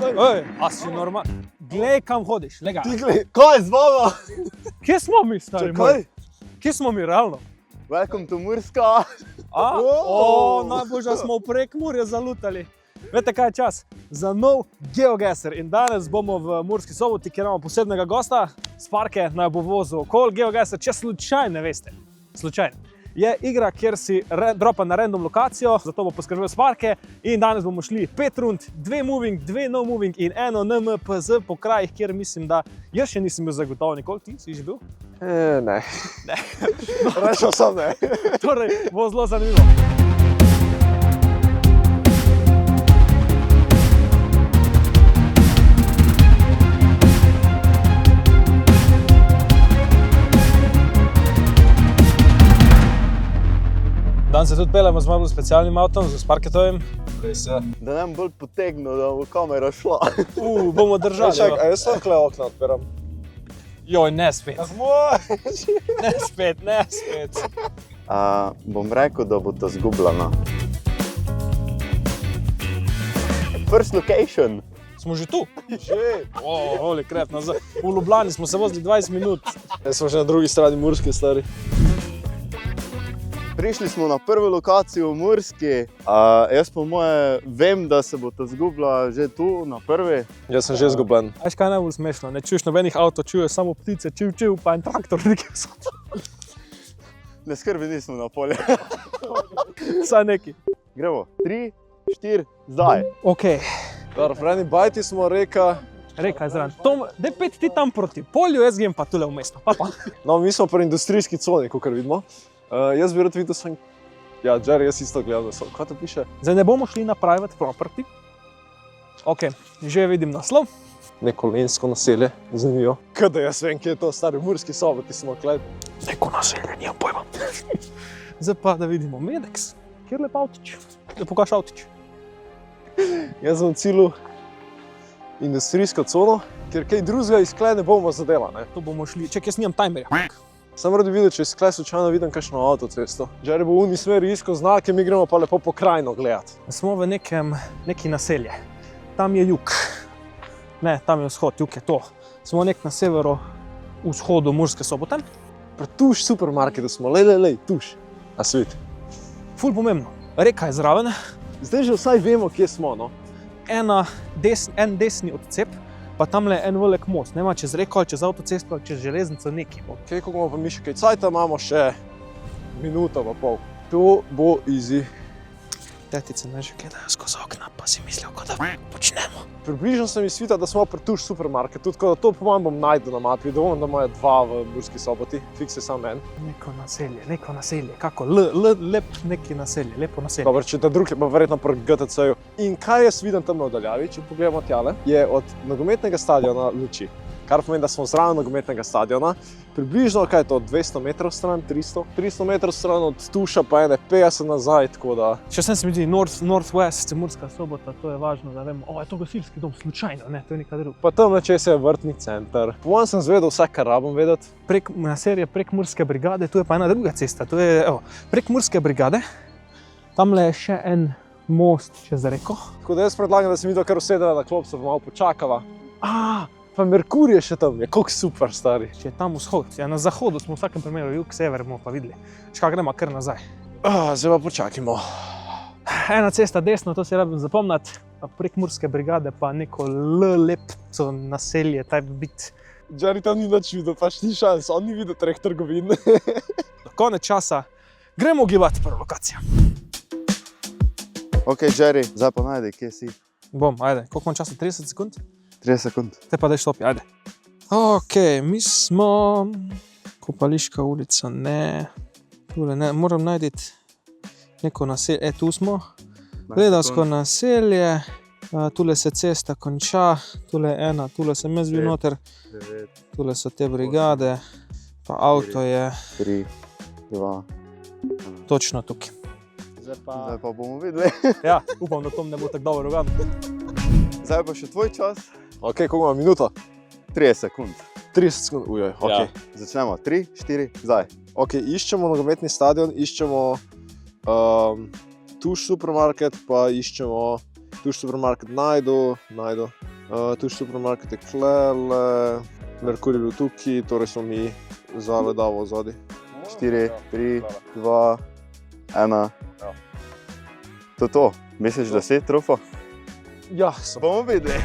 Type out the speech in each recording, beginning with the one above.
Ej, a si normal? Glej, kam hodiš, lega. Ti glej, kaj z vama? Kje smo mi, stari moj? Kje smo mi, realno? Welcome to Murska. Najbolj, smo v Prekmurje zalutali. Veste, kaj je čas? Za nov GeoGuessr. In danes bomo v Murski Soboti, kjer imamo posebnega gosta. Sparke naj bo vozil okoli GeoGuessr, če slučajno ne veste. Slučajno. Je igra, kjer si dropa na random lokacijo, zato bo poskrbel Sparke. In danes bomo šli 5 rund, 2 moving, 2 no moving in 1 NMPZ po krajih, kjer mislim, da jaz še nisem bil zagotovo nikoli. Ti si že bil? Ne. Rečel sem ne. Torej, bo zelo zanimivo. Dan se tudi peljemo z malo specialnim avtom, z Sparketovim. Res je. Da nam bolj potegnil, da bo kamera šla. Bomo držali. Čakaj, a jaz lahko okna odpiram? Joj, ne spet. Moj! Ne spet. Bom rekel, da bo to zgubljena. First location. Smo že tu? Že! Holy crap, nazaj. V Ljubljani smo se vozili 20 minut. Jaz smo že na drugi strani Murske, stari. Prišli smo na prvo lokacijo v Murski. Jaz po moje vem, da se bo to zgubila že tu, na prvi. Jaz sem že zgubljen. Veš, kaj je najbolj smešno? Ne čuješ nobenih avto, čuješ samo ptice, čiv, pa en traktor nekaj vso. Ne skrbi, nismo na polje. Vsaj neki. Gremo, 3, 4, zdaj. Okej. Dobro, v eni bajti smo reka. Reka je zraven. Tom, daj pet ti tam proti polju, jaz grem pa tule v mesto. Pa. No, mi smo pri industrijski coni, kakor vidimo. Jaz bi rad videl, ja, Jerry, jaz isto gledam, da so. Kaj to piše? Zdaj ne bomo šli na private property. Ok, že vidim naslov. Neko lensko naselje, zanimivo. Kaj da jaz vem, kje je to, stari Murski Soboti smo kled. Neko naselje, nimam pojma. Zdaj pa da vidimo Medex. Kjer lep avtič? Da pokaž avtič. Jaz sem v cilju industrijsko cono, ker kaj drugega iz kle ne bomo zadela, ne? Tu bomo šli, ček, jaz nimam timerja. Sam rad bi videl, če iz kle slučajno vidim kakšno avtocesto. Jerry bo v uni smeri iskal znake, mi gremo pa lepo po krajino gledat. Smo v neki naselje. Tam je jug. Ne, tam je vzhod, jug je to. Smo nek na severo-vzhodu Murske Sobote. Pri tuš supermarketu smo, lej, tuš. A se vidi. Ful pomembno. Reka je zraven. Zdaj že vsaj vemo, kje smo, no. En desni odcep, pa tamle en velik most. Nema čez reko, ali čez avtocesto, ali čez železnico, neki. Ok, kako bomo pa mi še kaj cajta, imamo še minuto pa pol. To bo easy. Tetice me že gledajo skozi okna, pa si mislijo, kot da počnemo. Približno se mi svita, da smo pri tuš supermarketu, tako da to po mojem bom najdel na mapi. Dovoljno, da imajo 2 v Murski Soboti, fiks je samo en. Neko naselje, kako? Lep neki naselje, lepo naselje. Dobar, če ta drug je pa verjetno pri GTC-ju. In kaj jaz vidim tam na odaljavi, če pogledamo tjale, je od nogometnega stadiona luči. Kar pomeni, da smo zraven nogometnega stadiona. Približno, kaj je to, 200 metrov stran, 300 metrov stran od tuša, pa ene 50 nazaj, tako da... Še sem se mi zdi, Northwest, Murska Sobota, to je važno, da vemo, je to gasilski dom, slučajno, ne, to je nekaj drug. Pa tam nečes je vrtni center. Po mojem sem zvedel vse, kar rabim vedeti. Naselje prek Murske brigade, tu je pa ena druga cesta, tu je, prek Murske brigade. Tamle je še en most čez reko. Tako da jaz predlagam, da se mi to kar usedela na klopco, pa malo počakava. Pa Merkur je še tam, je koliko super, stari. Če je tam vzhod, na zahodu smo v vsakem primeru, jug, sever bomo pa videli. Škaj gremo kar nazaj. Zdaj pa počakajmo. Ena cesta desno, to si rabim zapomniti, prek Murske brigade pa neko lepco naselje, taj bit. Jerry tam ni nič videl, pač ni šans, on ni videl 3 trgovin. Do konec časa gremo ogibati prvo lokacijo. Ok, Jerry, zdaj pa najdi, kje si. Bom, ajde, koliko imam časa? 30 sekund? 30 sekund. Te pa daj stopi, ajde. Ok, mi smo... Kopališka ulica, ne. Tule ne, moram najditi neko naselje. Tu smo. Gledalsko naselje. Tule se cesta konča. Tule je ena, tule sem jaz bil noter. Tule so te brigade. Pa avto je... 3, 2, 1. Točno tukaj. Zdaj pa bomo videli. Ja, upam, da Tom ne bo tako dobro ugadil. Zdaj pa še tvoj čas. Ok, koliko ima minuto? 30 sekund. 30 sekund, ujoj, ok. Ja. Začnemo, 3, 4, zdaj. Ok, iščemo nogometni stadion, iščemo tuš supermarket, pa iščemo tuš supermarket najdu. Tu supermarket je klele, Merkur je bil tukaj, torej smo mi za ledavo zadaj. 4, 3, 2, 1. To je to. Misliš, da si trofo? Ja, sem. Bomo videli.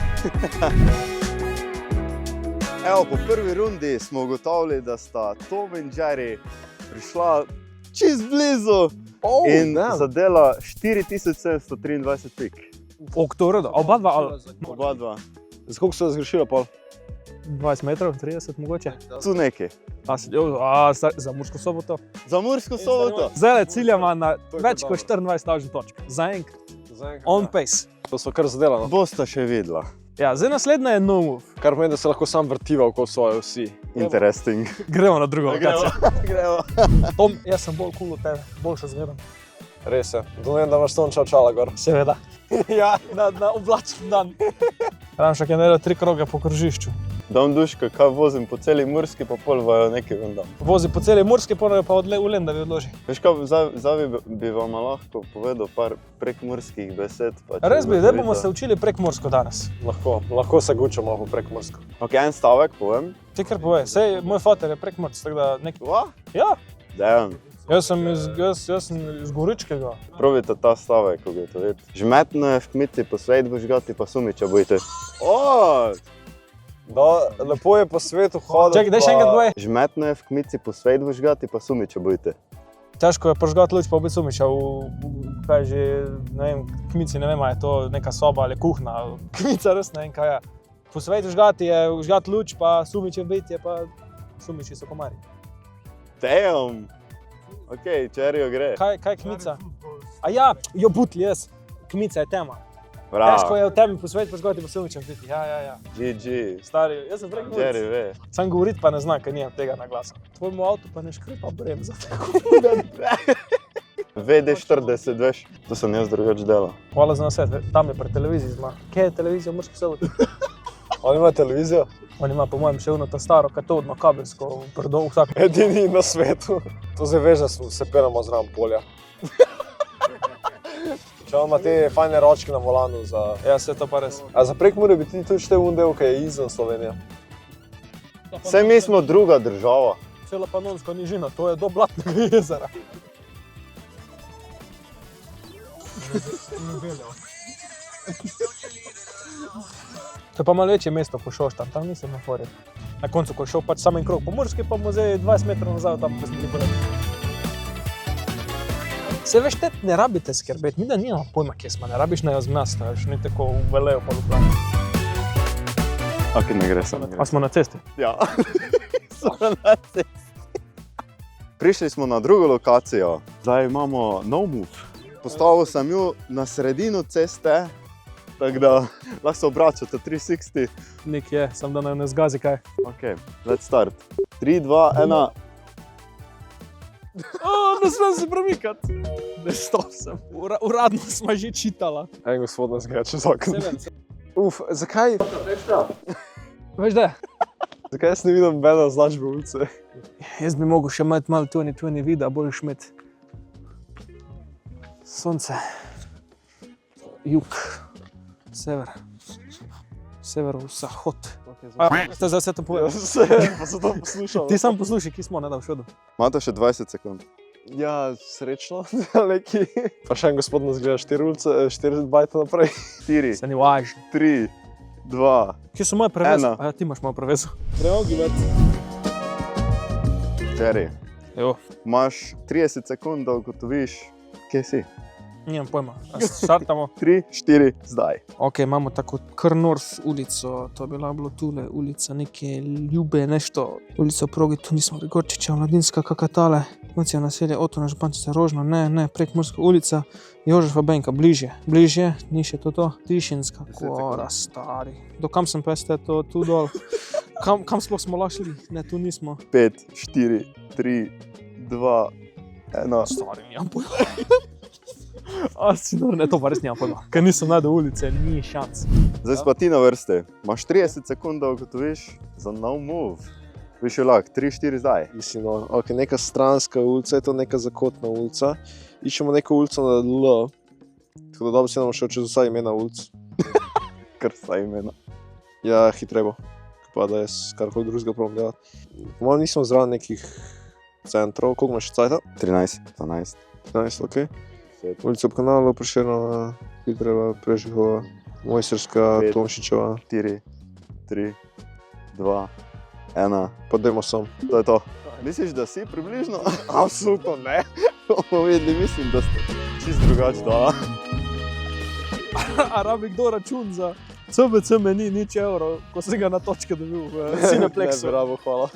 Evo, po prvi rundi smo ugotovili, da sta Tom in Jerry prišla čist blizu in zadela 4723 pik. Oktober, oba dva, Oba dva. Za koliko so zgrešila pol? 20 metrov, 30 mogoče. Tu neki. Za Mursko Soboto. Za Mursko Soboto. Zdaj ciljamo na več kot 24 točk. Zaenkrat. On pace. To smo kar zadela, no. Bosta še videla. Ja, zdaj naslednja je no move. Kar pomeni, da se lahko sam vrtiva okoli svoje vsi. Interesting. Gremo na drugo lokacijo. Gremo. Tom, jaz sem bolj cool od tebe, boljše zgledam. Res je. Domnevam, da imaš ton čala gor. Seveda. Ja, na oblačen dan. Ramšak je naredil 3 kroge po kržišču. Dam duško, kaj vozim po celi Murski, pa pol vajo nekaj vendam. Vozi po celi Murski, ponovno pa v Lendavi odloži. Veš kaj, zdaj bi vam lahko povedal par prekmurskih besed. Res bi, zdaj bomo se učili prekmursko danes. Lahko se gučamo po prekmursko. Ok, en stavek povem. Ti kar povej, sej moj foter je prekmurc, tako da nek... Va? Ja, Dejan, jaz sem iz Goričkega. probajte ta stavek ugotoviti. Žmetno je v kmeti posvet žgati, pa sumiča bojte. O! Lepo je po svetu hoditi. Čakaj, daj še enkrat povej. Žmetno je v kmeti posvet žgati, pa sumiča bojte. Težko je požgati luč, pa biti sumiča kaj že, ne vem, kmici, ne vem, a je to neka soba ali kuhna. Kmica res ne vem, kaj je. Posvet žgati je žgati luč, pa sumiče biti je pa sumiči so komarji. Damn! Ok, čerijo gre. Kaj je kmica? A ja, jo butli jaz. Kmica je tema. Bravo. Težko je v temi posvet požgati, pa sumičem biti. Ja. GG. Stari, jaz sem prekmurc. Jerry ve. Sam govoriti pa ne znam, ker nimam tega na glasu. Tvojemu avtu pa ne škripa bremza. VD40, veš, to sem jaz drugač delal. Hvala za nasvet, tam je pri televiziji zma. Kje je televizija v Murski Soboti? On ima televizijo? On ima po mojem še eno ta staro katodno kabelsko predol vsak. Edini na svetu. To zdaj veš, da se pelemo zraven polja. Če on ima te fajne ročke na volanu za... Ja, vse to pa res. A za Prekmurje bi ti tudi štel del, ki je izven Slovenije? Saj mi smo druga država. Cela Panonska nižina, to je do Blatnega jezera. To je pa malo večje mesto po Šoštanj, tam nisem na fori. Na koncu, ko je šel pač samo en krog po Murski, pa mu zdaj 20 metrov nazaj tam, ko smo ti povedali. Se veš, te ne rabite skrbeti, mi da nimamo pojma, kje smo, ne rabiš na nas, veš, ni tako velejo pa luplano. Ok, ne gre se. A smo na cesti? Ja, smo na cesti. Prišli smo na drugo lokacijo, zdaj imamo no move. Postavil sem jo na sredino ceste, tako da lahko se obračate 360. Nek je, sam da ne zgazi kaj. Ok, let's start. 3, 2, 1. Ne smem se premikati. Ne stop sem. Uradno smo že čitala. En gospod nas gre čez okno. Zakaj? Veš da? Zakaj jaz ne vidim bene označbe ulice? Jaz bi mogel še imeti malo 2020 videa, bolj šmet. Sonce. Jug. Sever. Severozahod. Ste zdaj vse to povedali? Pa se to poslušal. Ti sam poslušaj, ki smo, ne da v šodu. Imate še 20 sekund. Ja, srečno, neki. Pa še en gospod nas gleda 4 ulice, 4 bajta naprej. 4, Se ni važno. 3, 2. Kje so moje prevezo? Ena. A ja, ti imaš mojo prevezo. Gremo gibati. Jerry, Jo, imaš 30 sekund, da ugotoviš, kje si. nimam pojma. Štartamo. 3, 4, zdaj. Ok, imamo tako Krnorf ulico, to bi bilo tule, ulica neke Ljube, nešto. Ulica Progi, tu nismo Grigorčiča, Mladinska, Kakatale. Koncija naselja, Otona, Župančica, Rožno, ne, Prekmurska ulica. Jožefa Benka, bližje, ni še to. Tišinska, Kora, stari. Do kam sem pa ste to tu dol? Kam sploh smo lahko šli? Ne, tu nismo. 5, 4, 3, 2, 1. Stari, nimam pojma. Si nor, ne, to pa res nimam pojma. Ker nisem najdel ulice, ni šans. Zdaj pa ti na vrste. Imaš 30 sekund, da ugotoviš za no move. Viš je lahko, 3, 4, zdaj. Mislim, no, ok, neka stranska ulica, je to neka zakotna ulica. Iščemo neko ulico na L. Tako da dobro se nam šel čez vsa imena ulic. Kar sta imena. Ja, hitreje bo. Pa da jaz karkoli drugega probam delati. Po mojem nismo zraven nekih centrov. Koliko imaš cajta? 13, 12. 15, ok. Ulica ob kanalu, Prešernova, Hitreva, Prežihova, Mojstrska, Pet. Tomšičeva. 4, 3, 2, 1. Pa dajmo sam. To je to. Misliš, da si približno? Absolutno ne. Bomo videli, mislim, da ste čist drugače dala. A rabi kdo račun za CBC meni nič evrov, ko si ga na točke dobil v Cineplexu. Ne, bravo, hvala.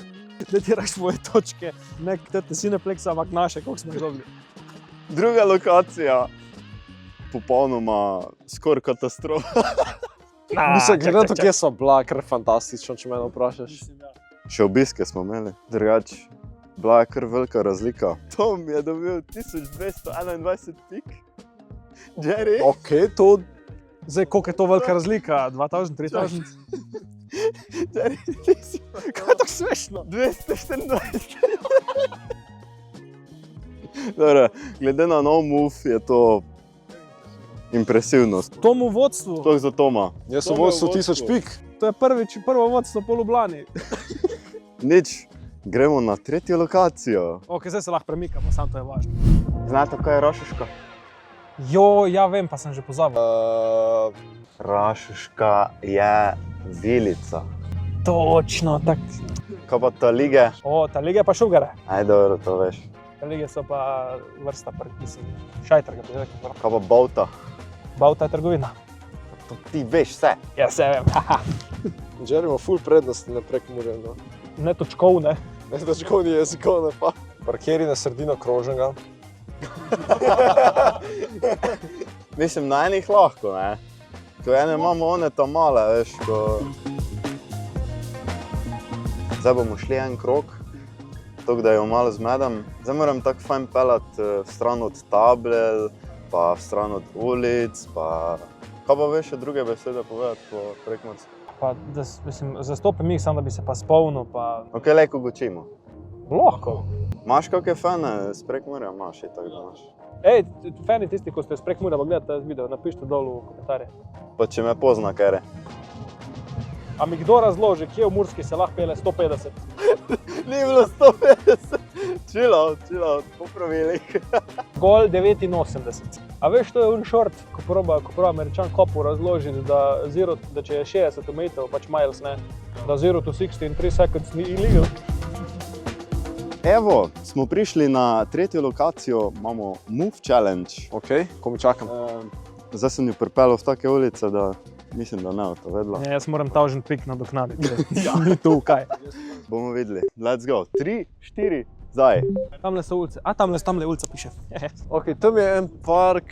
Da ti raš moje točke, ne tete Cineplexa, ampak naše, koliko smo jih dobili. Druga lokacija. Popolnoma skoraj katastrofa. Mislim, glede na to, kje so bila, kar fantastično, če mene vprašaš. Še obiske smo imeli. Drugač, bila je kar velika razlika. Tom je dobil 1221 pik. Jerry? Ok, to... Zdaj, koliko je to velika razlika? 2000, 3000? Jerry, ti si Kaj je tako smešno? 224. Dobro, glede na nov move je to impresivno. Tomu vodstvu, Sploh za Toma. Jaz sem To me vodstvo v 1000 vodstvu. pik. to je prvo vodstvo po Ljubljani. Nič, gremo na tretjo lokacijo. Ok, zdaj se lahko premikamo, samo to je važno. Znate, kaj je Rašuška? Jo, ja vem, pa sem že pozabil. Rašuška je vilica. Točno, tako. Kaj pa ta lige? O, ta lige pa šugare. Aj, dobro, to veš. Ta lige so pa vrsta, mislim, šajtrga, bi rekel. Kaj pa Bauta? Bauta je trgovina. To ti veš vse. Ja, se vem. Jerry ima ful prednosti na Prekmurju. No. Ne točkovne. Ne točkovni jezikovne pa. Parkiri na sredino krožnega. Mislim, na enih lahko, ne? Ko ene imamo one tam male, veš, ko... Zdaj bomo šli en krog, tako da jo malo zmedem. Zdaj moram tako fajn peljati stran od tabel, pa stran od ulic, pa... Kaj pa veš še druge besede povedati po prekmurski? Pa, da, mislim, zastopim jih, samo da bi se pa spomnil, pa Ok, lejko gočimo. lahko. Imaš kakšne fane s Prekmurja? Imaš, itak da imaš. Ej, fani tisti, ko ste iz Prekmurja, pa gledate ta video, napišite dol v komentarje. Pa če me pozna, kere. A mi kdo razloži, kje v Murski se lahko pele 150? Ni bilo 150. Chill out, po pravilih. Gol 89. A veš, to je un short, ko proba Američan Kopu razložiti, da če je 60 omejitev, pač miles, ne, da 0 to 60 in 3 seconds ni illegal. Evo, smo prišli na tretjo lokacijo, imamo Move Challenge. Ok, ko mi čakam. Zdaj sem jo pripeljal v take ulice, da mislim, da ne bo to vedela. Ne, jaz moram 1000 pik nadoknaditi. Ni tu kaj. Bomo videli. Let's go. 3, 4, zdaj. Tamle so ulice. A tamle ulica piše. Ok, tam je en park,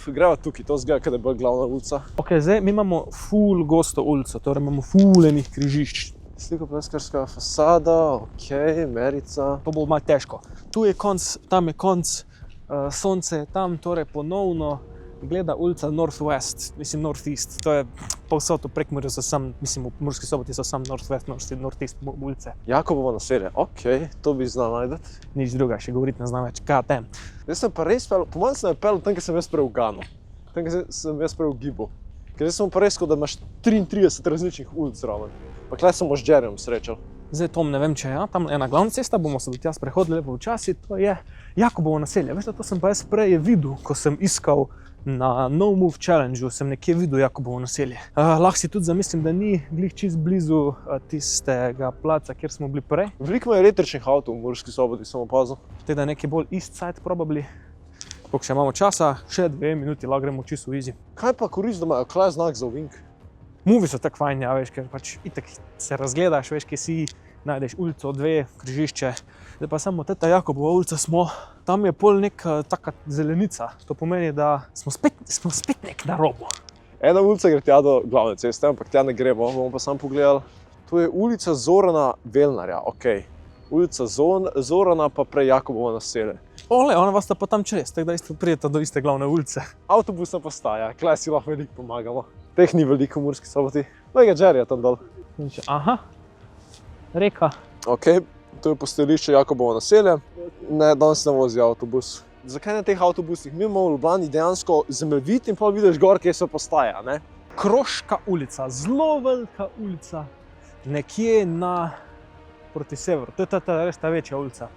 greva tukaj, to zgleda, kada je bolj glavna ulica. Ok, zdaj mi imamo ful gosto ulico, torej imamo ful enih križišč. Slikopleskarska fasada, ok, merica. To bo malo težko. Tu je konc, tam je konc, sonce je tam, torej ponovno gleda ulica Northwest, mislim Northeast. To je povsod v Prekmurju so sam, mislim v Murski Soboti so sam Northwest, Northeast ulice. Jakobovo naselje, ok, to bi znal najdeti. Nič druga, še govoriti ne znam več. Kaj tem? Jaz sem pa res pel, po mojem sem pel tam, kjer sem jaz prej v Ganu. Tam, kjer sem jaz prej v Gibu. Ker jaz sem pa res, da imaš 33 različnih ulic zraven. Pa klej sem z Jerryjem srečal. Zdaj Tom ne vem, če je, tam ena glavna cesta, bomo se do tja sprehodili lepo včasih, to je Jakobovo naselje. Veš, to sem pa jaz prej videl, ko sem iskal na No Move Challenge-u, sem nekje videl Jakobovo naselje. Lahko si tudi zamislim, da ni glih čist blizu tistega placa, kjer smo bili prej. Veliko ima električnih avtov v Murski Soboti, sem opazil. Teda nekje bolj east side probably. Koliko še imamo časa, še 2 minuti, lahko gremo čisto easy. Kaj pa korist, da imajo klej znak za ovink? Movi so tako fajn, ja, veš, ker pač itak se razgledaš, veš, kje si, najdeš ulico, 2, križišče. Zdaj pa samo teta Jakobova ulica smo, tam je pol neka taka zelenica. To pomeni, da smo spet nek na robu. Ena ulica gre tja do glavne ceste, ampak tja ne gremo, bomo pa sam pogledali. To je ulica Zorana Velnarja, ok. Ulica Zorana pa prej Jakobovo naselje. Ole, ona vas sta pa tam čez, tako da isto prijeta do iste glavne ulice. Avtobusna postaja, klej si lahko veliko pomagamo. Teh ni veliko v Murski Soboti. Lega Jerryja tam dol. Aha, reka. Ok, to je postajališče Jakobovo naselje. Ne, danes ne vozi avtobus. Zakaj na teh avtobusih? Mi imamo v Ljubljani dejansko zemljevid in pa vidiš gor, kje so postaje, ne? Kroška ulica, zelo velika ulica, nekje proti severu. To je res ta večja ulica.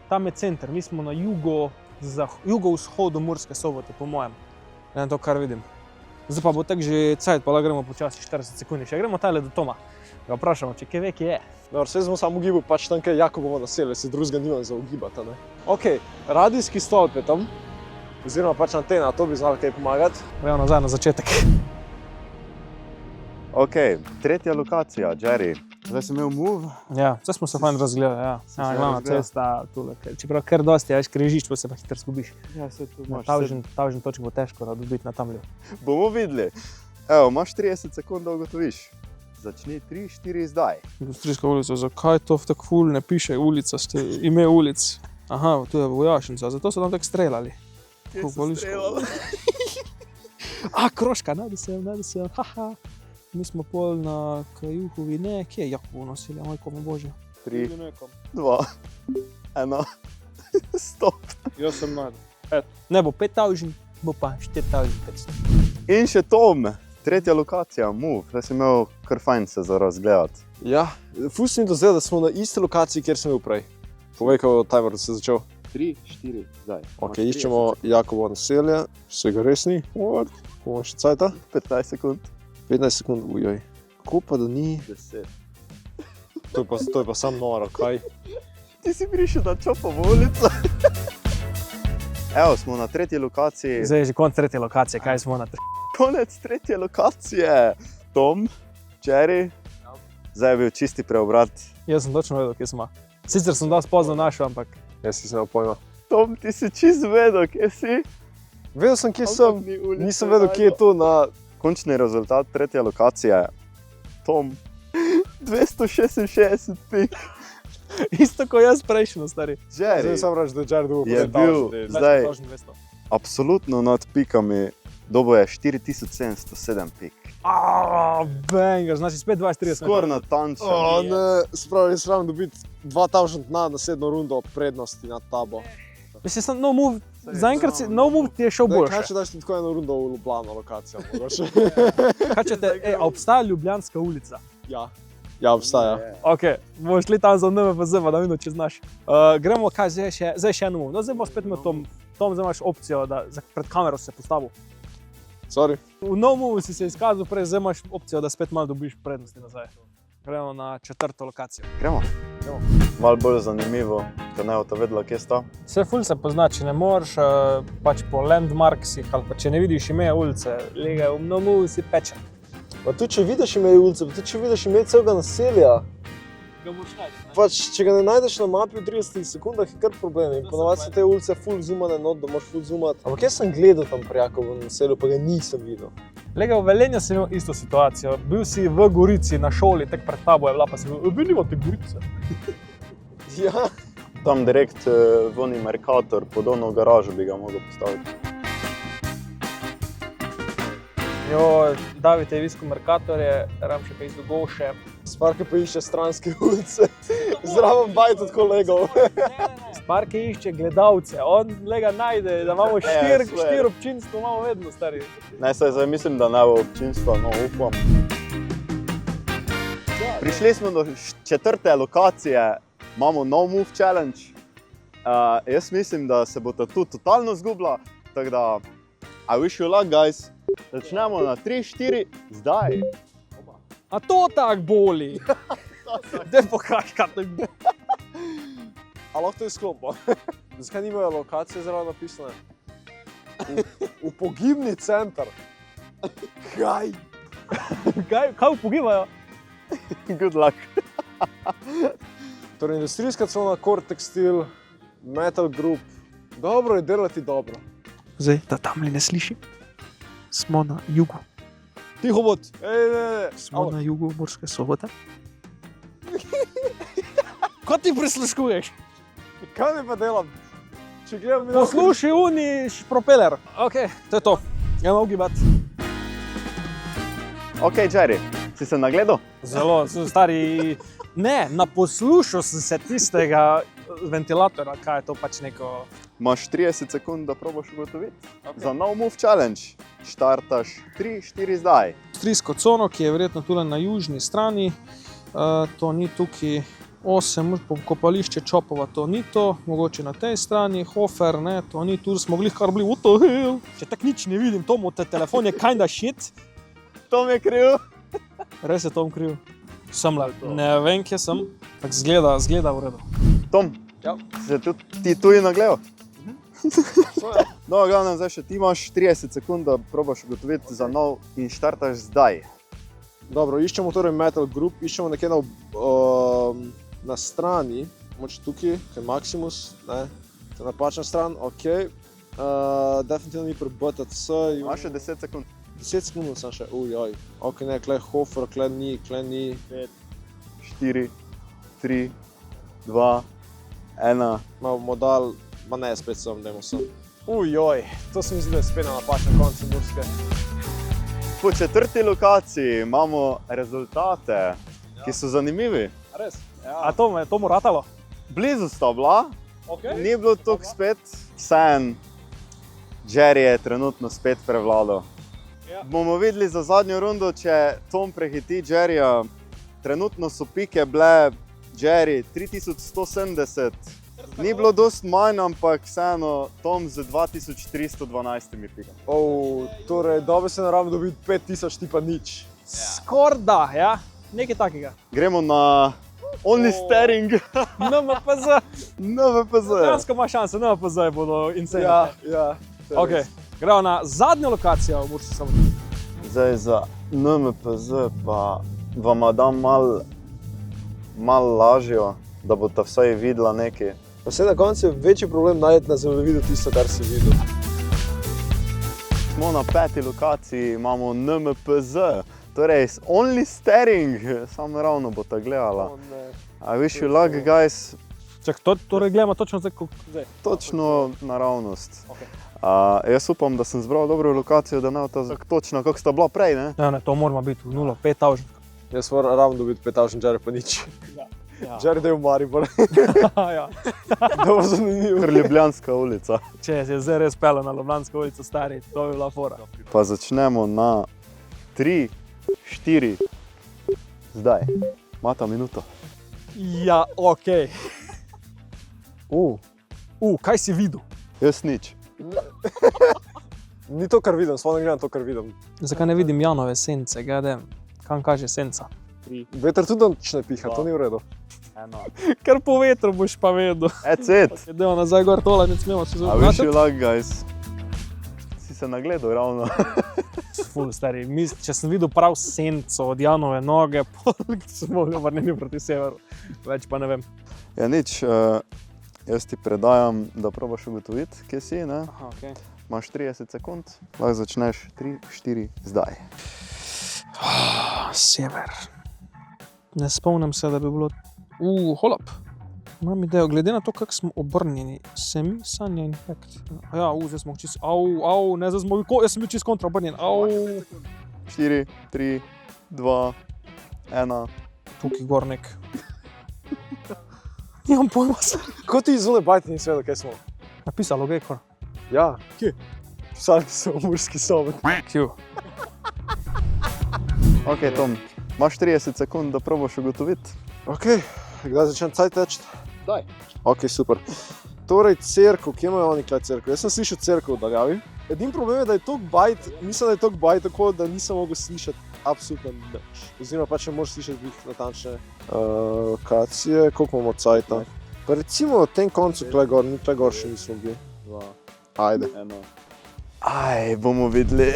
Tam je center, mi smo na jugovzhodu Murske Sobote, po mojem. Ne to, kar vidim. Zdaj pa bo tako že cajt, pa gremo počasi 40 sekund. Še gremo tale do Toma. Ga vprašamo, če kaj ve, kje je. Dobro, saj smo samo ugibali, pač tam, kjer je Jakobovo naselje, se drugega nimam za ugibati, ne? Ok, radijski stolp je tam, oziroma pač antena, to bi znalo kaj pomagati. Gremo nazaj na začetek. Ok, tretja lokacija, Jerry. Zdaj sem imel move. Ja, zdaj smo se fajn razgledali, ja. se Glavna razgledal. cesta, tule. Čeprav kar dosti, veš, križišč, pa se pa hitro zgubiš. Ja, se tu Tavžen točk bo težko dobiti na tamlju. Bomo videli. Evo, imaš 30 sekund, da ugotoviš. Začni 3, 4 zdaj. Industrijska ulica, zakaj to tako ful ne piše ulica, ime ulic? Aha, tu je vojašnica, zato so tam tako streljali. Kje Ko so voliš- streljali? Kroška, najde se, haha. Mi smo pol na Kajuhovi, ne, kje je Jakovo naselje, majko me bože. 3, 2, 1, stop. Jaz sem najdel. Ne bo 5000, bo pa 4500. In še Tom, tretja lokacija, move. Zdaj sem imel kar fajn se za razgledati. Ja, ful se mi dozdelo, da smo na isti lokaciji, kjer sem bil prej. Povej, kako timer se je začel. 3, 4, zdaj. Ok, iščemo Jakobovo naselje, vsega res ni. What? Ko imamo še cajta? 15 sekund. 15 sekund, ujoj. Kako pa da ni? 10. To je pa sam noro, kaj? Ti si prišel na Čopovo ulico. Evo, smo na tretji lokaciji. Zdaj je že konec tretje lokacije, kaj smo na Konec tretje lokacije. Tom, Jerry. Zdaj je bil čisti preobrat. Jaz sem točno vedel, kje smo. Sicer sem dosti pozno našel, ampak Jaz si imel pojma. Tom, ti si čisto vedel, kje si. Vedel sem, kje sem, Ampak ni ulice nisem vedel, kje je to na... Končni rezultat tretje lokacije. Tom, 266 pik. isto kot jaz prejšnjo, stari. Zdaj Jerry sam reči, da je Jared dobil je bil zdaj 2200. absolutno nad pikami. Dobo je 4707 pik. Banger, znači spet 20-30. Skoraj natančen. O, ne, spravi, jaz rabim dobiti 2000 na naslednjo rundo prednosti nad tabo. Mislim, sem no move, zaenkrat no move ti je šel Kaj boljše. če daš ti tako eno rundo v Ljubljano lokacijo, mogoče? Kaj če te, a obstaja Ljubljanska ulica? Ja, obstaja. Ok, bomo šli tam za NMFZ, pa da vidimo, če znaš. Gremo, kaj zdaj še eno move. No, zdaj bomo spet imel Tom, zdaj imaš opcijo, da pred kamero se postavil. Sorry. V no move si se izkazal prej, zdaj imaš opcijo, da spet malo dobiš prednosti nazaj. Gremo na četrto lokacijo. Gremo. Malo bolj zanimivo, da ne boste vedela, kje sta. Vse ful se pozna, če ne moreš, pač po landmarksih ali pa če ne vidiš ime ulice, lega v no move si pečen. Pa tudi če vidiš ime ulice, pa tudi če vidiš ime celega naselja, Ga boš najdel, ne? pač če ga ne najdeš na mapi v 30 sekundah, je kar problem. In ponovadi so te ulice full zoomane not, da moraš full zoomati. Ampak jaz sem gledal tam pri Jakovu naselju, pa ga nisem videl. Lega, v Velenju sem imel isto situacijo. Bil si v Gorici na šoli, tek pred tabo je bila, pa si bil, vi nimate Gorice. Ja. Tam direkt voni Mercator, pod ono garažo bi ga mogel postaviti. Jo, David je iskal Mercatorje, Ramšek je iskal Goše. Sparke pa išče stranske ulice, zraven bajt od kolegov. Sparke išče gledalce, on lega najde, da imamo štir občinstvo, imamo vedno, stari. Ne, zdaj mislim, da ne bo občinstva, no upam. Prišli smo do četrte lokacije, imamo No Move Challenge. Jaz mislim, da se boste tu totalno zgubila, tako da I wish you luck, guys. Začnemo na 3, 4, zdaj. A to tak boli? Daj pokaž, kaj to je. A lahko to izklopo? Zakaj nimajo lokacije zraven napisane? V pogibni center. Kaj? Kaj upogibajo? Good luck. Torej, industrijska cona, Core Textil, Metal Group. Dobro je delati dobro. Zdaj, da tam li ne slišim, smo na jugu. Tiho bod. Ne. Smo na jugu Murske Sobote. Kaj ti prisluškuješ? Kaj ne pa delam? Če gledam... Poslušaj uniš propeler. Ok, to je to. Gremo ugibati. Ok, Jerry, si se nagledal? Zelo, stari... Ne, naposlušal sem se tistega ventilator, ali kaj je to pač neko... Imaš 30 sekund, da probaš ugotoviti. Za nov Move Challenge. Štartaš 3-4 zdaj. Avstrijsko cono, ki je verjetno tule na južni strani, to ni tukaj 8, kopališče Čopova, to ni to, mogoče na tej strani, Hofer, ne, to ni, tu smo glih kar bili, what the hell? Če tak nič ne vidim, Tomu, te telefon je kinda shit. Tom je kriv. Res je Tom kriv. Sem le, ne vem, kje sem, tak zgleda v redu. Tom, Ja. se tudi ti tuji nagledal? No, glavno, zdaj še ti imaš 30 sekund, da probaš ugotoviti za nov in štartaš zdaj. Dobro, iščemo torej Metal Group, iščemo nekje na strani, moč tukaj, kaj je Maximus, ne, to je napačna stran, ok. Definitivno ni pri BTC. Imaš še 10 sekund. 10 sekund sem še, ujoj. Ok, ne, klej Hofer, klej ni. 4, 3, 2, 1. Bomo dal, ma ne, spet sem, dajmo sem. Ujoj, to se mi zdi, da je spet na napačnem koncu Murske. Po četrti lokaciji imamo rezultate, ki so zanimivi. Res? A to mu ratalo? Blizu sta bila, Okay. ni bilo toliko spet, vseeno Jerry je trenutno spet prevladal. Ja. Bomo videli za zadnjo rundo, če Tom prehiti Jerryja. Trenutno so pike bile Jerry 3170. Ni bilo dosti manj, ampak vseeno Tom z 2312 pikami. Torej, dobro se naravno dobiti 5000, ti pa nič. Skorda, ja, nekaj takega. Gremo na Only Staring. NMPZ. NVPZ. Dejansko ima šanse, NMPZ bodo insane. Ja. Ok, gremo na zadnjo lokacijo v Murski Soboti. Zdaj za NMPZ pa vam dam malo lažjo, da boste vsaj videla nekaj. Vse na koncu je večji problem najti na zemljevidu tisto, kar si videl. Smo na 5. lokaciji, imamo NMPZ, torej Only Staring, samo ravno boste gledala. I wish you luck, guys. Čak, torej gledamo točno zdaj, zdaj. Točno naravnost. Okay. Jaz upam, da sem zbral dobro lokacijo, da ne bo to točno, kako sta bila prej, ne? Ne, to moramo biti v 0, 5000. Jaz moram ravno dobiti 5000, Jerry pa nič. Ja. Jerry da je v Maribor. Ja. Dobro zanimivo. Kar Ljubljanska ulica. Če se zdaj res pele na Ljubljansko ulico stari, to bi bila fora. Pa začnemo na 3, 4, zdaj. Imata minuto. Ja, okej. Kaj si videl? Jaz nič. Ni to, kar vidim, sploh ne gledam to, kar vidim. Zakaj ne vidim Janove sence, gledam, kam kaže senca? Veter tudi nič ne piha, to ni v redu. Ker po vetru boš pa vedel. That's it. Idemo nazaj gor tole, ne smemo se I wish you luck, guys. Si se nagledal ravno. Ful, stari, če sem videl prav senco od Janove noge, smo obrnjeni proti severu. Več pa ne vem. Ja, nič. Jaz ti predajam, da probaš ugotoviti, kje si, ne? Aha, okej. Imaš 30 sekund, lahko začneš 3, 4, zdaj. Sever. Ne spomnim se, da bi bilo... holop. Imam idejo, glede na to, kako smo obrnjeni, se mi sanja infekt. Ja, zdaj smo čist... ne, zdaj smo... Jaz sem bil čist kontra obrnjen. 4, 3, 2, 1. Tukaj gor nek. Nimam pojma se. Ko ti zunaj bajti nisi vedel, kaj smo? Napisalo Gekor. Ja. Kje? Pisali so v Murski Soboti. Kju. Ok, Tom, imaš 30 sekund, da probaš ugotoviti. Ok, kdaj začnem cajt teči? Daj. Ok, super. Torej, cerkev, kje imajo oni kaj cerkev? Jaz sem slišal cerkev v daljavi. Edini problem je, da je toliko bajt, mislim, da je toliko bajt tako, da nisem mogel slišati absolutno nič. Oziroma pa če moraš slišati njih natančne lokacije, koliko imamo cajta. Pa recimo v tem koncu tle gor še nismo bili. Ajde. Bomo videli.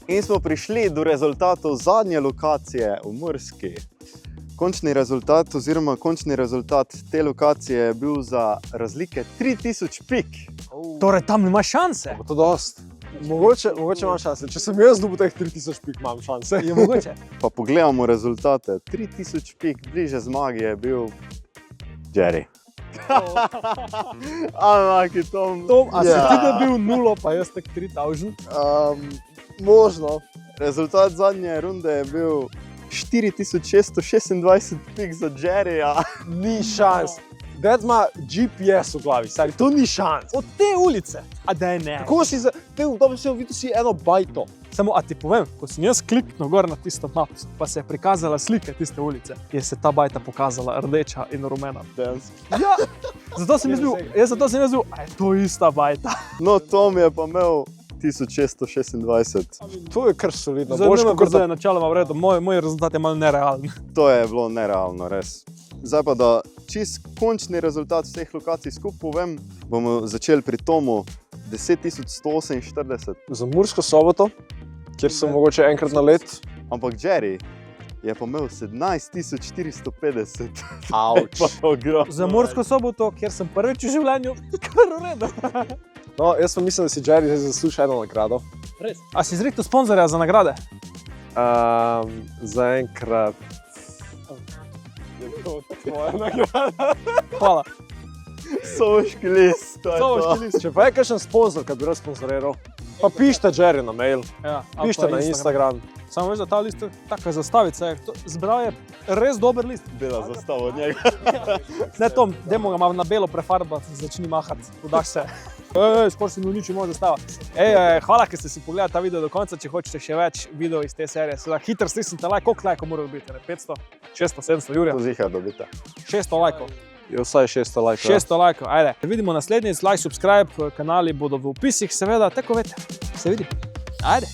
In smo prišli do rezultatov zadnje lokacije v Murski. Končni rezultat te lokacije je bil za razlike 3000 pik. Torej, tam nima šanse. Bo to dost. Mogoče imam šanse. Če sem jaz dobil teh 3000 pik, imam šanse. Je mogoče. Pa pogledamo rezultate. 3000 pik bliže zmagi je bil Jerry. Amaki, Tom. A si ti dobil 0, pa jaz tak 3000? Možno. Rezultat zadnje runde je bil 4626 pik za Jerryja. Ni šans. Ded ima GPS v glavi, stari, to ni šans. Od te ulice, a da je ne. Kako si za, te dobro si videl si eno bajto. Samo, a ti povem, ko sem jaz kliknil gor na tisto map, pa se je prikazala slika tiste ulice, je se ta bajta pokazala rdeča in rumena. Ja, zato sem jaz bil, a je to ista bajta. No, Tom je pa imel 1626. To je kar solidno. Zdaj Boljše ne kot vem, da je načeloma v redu, moj rezultat je malo nerealen. To je bilo nerealno, res. Zdaj pa, da čist končni rezultat vseh lokacij skupaj povem, bomo začeli pri Tomu 10.148. za Mursko Soboto, kjer sem mogoče enkrat na let. Ampak Jerry je pa imel 17.450. Auč. Za Mursko Soboto, kjer sem prvič v življenju, kar v redu. No, jaz pa mislim, da si Jerry zdaj zasluži eno nagrado. Res. A si izrektel sponzorja za nagrade? Zaenkrat. Je to tvoja nagrada? Hvala. Sovoški list, to je Sovoški to. list. Če pa je kakšen sponzor, ki bi rad sponzoriral, pa pišite Jerry na mail, Ja, pišite na Instagram. Samo veš, da ta list je taka zastavica, zbral je res dober list. Bela zastava od njega. Ne Tom, dajmo ga malo na belo prefarbati, začni mahati, podaš se. Skoraj si mi uničil moja zastava. Hvala, ker ste si pogledali ta video do konca, če hočete še več videov iz te serije. Seveda, hitro stisnite like, koliko lajkov mora biti? 500, 600, 700, Jurija? To zihar dobite. 600 lajkov. Je vsaj 600 lajkov. 600 lajkov, ajde. Vidimo naslednjič, like, subscribe, kanali bodo v opisih, seveda, tako veste. Se vidi. Ajde.